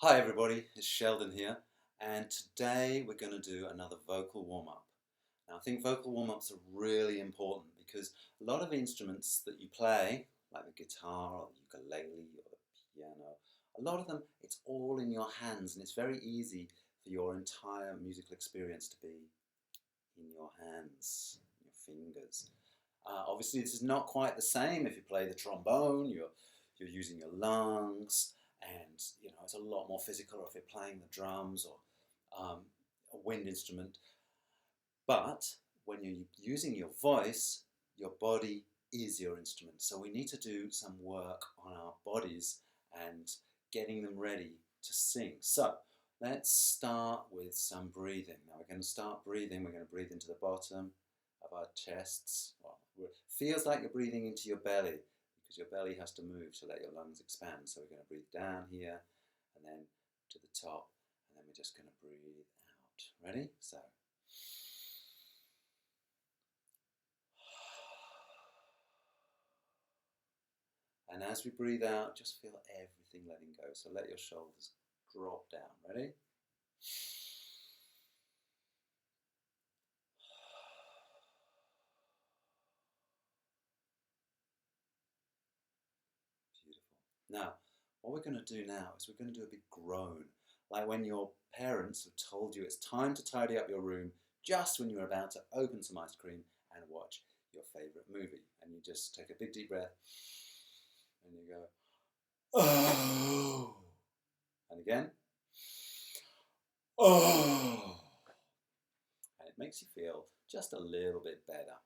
Hi everybody, it's Sheldon here, and today we're going to do another vocal warm-up. Now I think vocal warm-ups are really important because a lot of instruments that you play, like the guitar or the ukulele or the piano, a lot of them, it's all in your hands and it's very easy for your entire musical experience to be in your hands, your fingers. Obviously this is not quite the same if you play the trombone, you're using your lungs, and it's a lot more physical, or if you're playing the drums or a wind instrument. But when you're using your voice, your body is your instrument. So we need to do some work on our bodies and getting them ready to sing. So let's start with some breathing. Now we're going to start breathing. We're going to breathe into the bottom of our chests. Well, it feels like you're breathing into your belly, because your belly has to move to let your lungs expand. So we're going to breathe down here and then to the top, and then we're just going to breathe out. Ready? So. And as we breathe out, just feel everything letting go. So let your shoulders drop down. Ready? Beautiful. Now, what we're going to do now is we're going to do a big groan. Like when your parents have told you it's time to tidy up your room just when you're about to open some ice cream and watch your favourite movie. And you just take a big deep breath and you go, oh. And again, oh. And it makes you feel just a little bit better.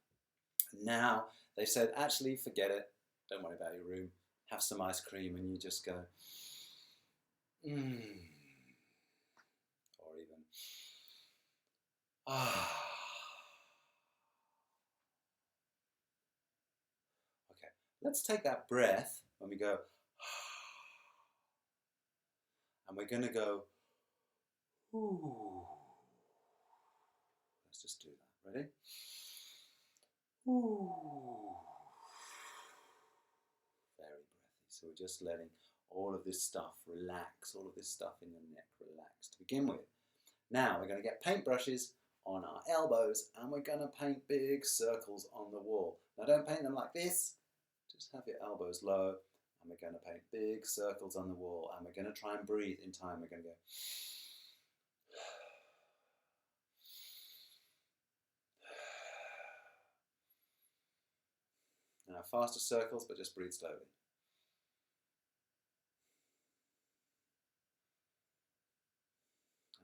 Now, they said, actually, forget it. Don't worry about your room. Have some ice cream, and you just go, mmm. Or even, ah. Okay, let's take that breath when we go, and we're going to go, ooh. Let's just do that. Ready? Ooh. Very breathy. So we're just letting all of this stuff relax, all of this stuff in your neck relax to begin with. Now we're going to get paintbrushes on our elbows and we're going to paint big circles on the wall. Now don't paint them like this, just have your elbows low, and we're going to paint big circles on the wall, and we're going to try and breathe in time. We're going to go. Now faster circles, but just breathe slowly.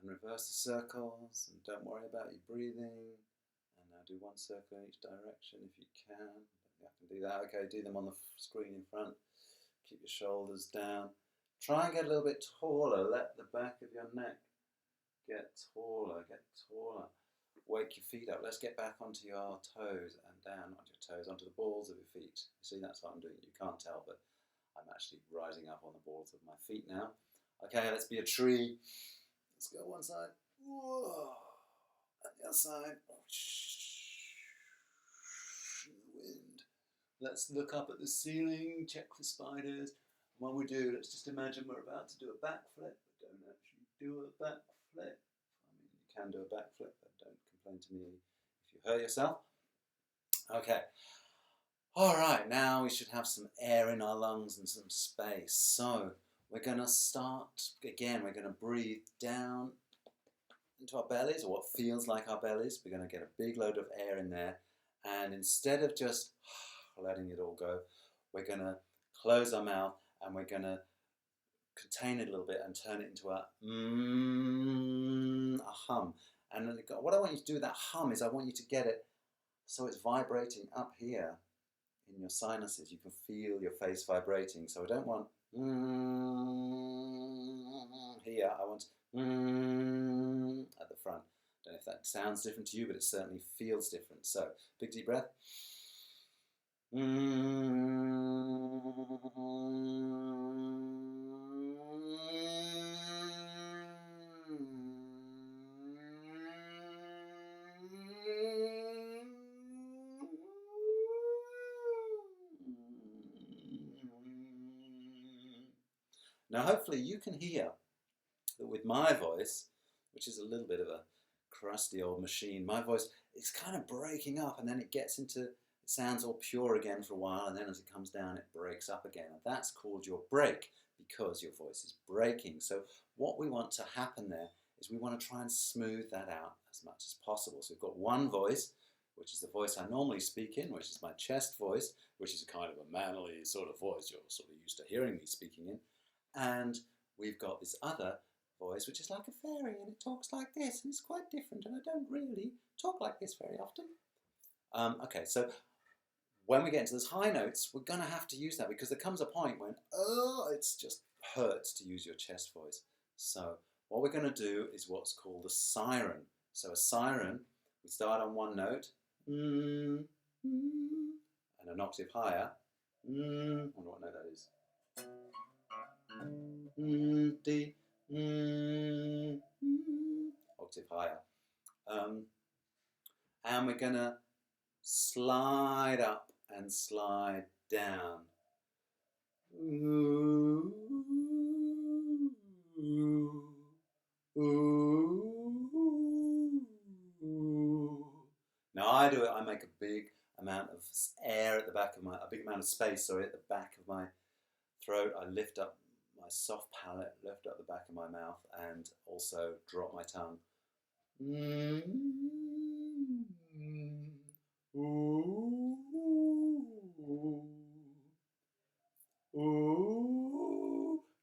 And reverse the circles, and don't worry about your breathing. And now do one circle in each direction if you can. I can do that. Okay, do them on the screen in front. Keep your shoulders down. Try and get a little bit taller. Let the back of your neck get taller, get taller. Wake your feet up. Let's get back onto your toes and down onto your toes, onto the balls of your feet. You see, that's what I'm doing. You can't tell, but I'm actually rising up on the balls of my feet now. Okay, let's be a tree. Let's go one side. Whoa. And the other side. The wind. Let's look up at the ceiling, check for spiders. And when we do, let's just imagine we're about to do a backflip, but don't actually do a backflip. I mean, you can do a backflip, but don't complain to me if you hurt yourself. Okay. All right, now we should have some air in our lungs and some space. So we're going to start again. We're going to breathe down into our bellies, or what feels like our bellies. We're going to get a big load of air in there. And instead of just letting it all go, we're going to close our mouth and we're going to contain it a little bit and turn it into a hum. And what I want you to do with that hum is I want you to get it so it's vibrating up here in your sinuses. You can feel your face vibrating. So I don't want here. I want at the front. Don't know if that sounds different to you, but it certainly feels different. So big deep breath. Now hopefully you can hear that with my voice, which is a little bit of a crusty old machine, my voice is kind of breaking up, and then it gets into, it sounds all pure again for a while, and then as it comes down it breaks up again, and that's called your break, because your voice is breaking. So what we want to happen there is we want to try and smooth that out as much as possible. So we've got one voice, which is the voice I normally speak in, which is my chest voice, which is kind of a manly sort of voice you're sort of used to hearing me speaking in. And we've got this other voice, which is like a fairy, and it talks like this, and it's quite different, and I don't really talk like this very often. Okay, so when we get into those high notes, we're going to have to use that, because there comes a point when, oh, it just hurts to use your chest voice. So what we're going to do is what's called a siren. So a siren, we start on one note, and an octave higher. I wonder what note that is. D, octave higher. And we're going to slide up and slide down. Now I do it, I make a big amount of air at the back of my, a big amount of space, sorry, at the back of my throat. I lift up my soft palate, lift up the back of my mouth, and also drop my tongue.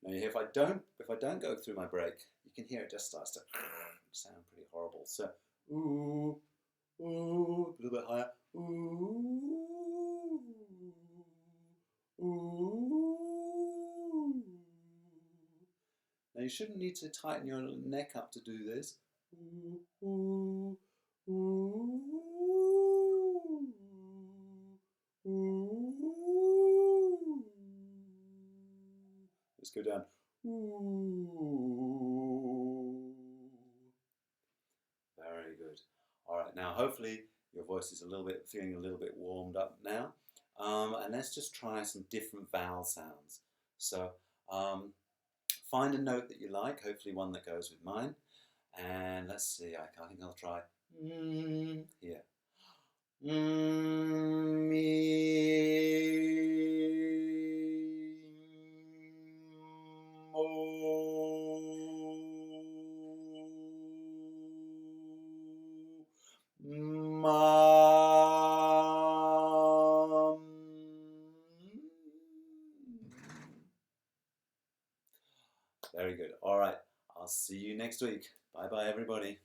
Now if I don't go through my break, you can hear it just starts to sound pretty horrible. So a little bit higher. Now you shouldn't need to tighten your neck up to do this. Let's go down. Very good. All right, now hopefully your voice is feeling a little bit warmed up now. And let's just try some different vowel sounds. So find a note that you like, hopefully one that goes with mine. And let's see, I think I'll try here. Very good. All right. I'll see you next week. Bye bye, everybody.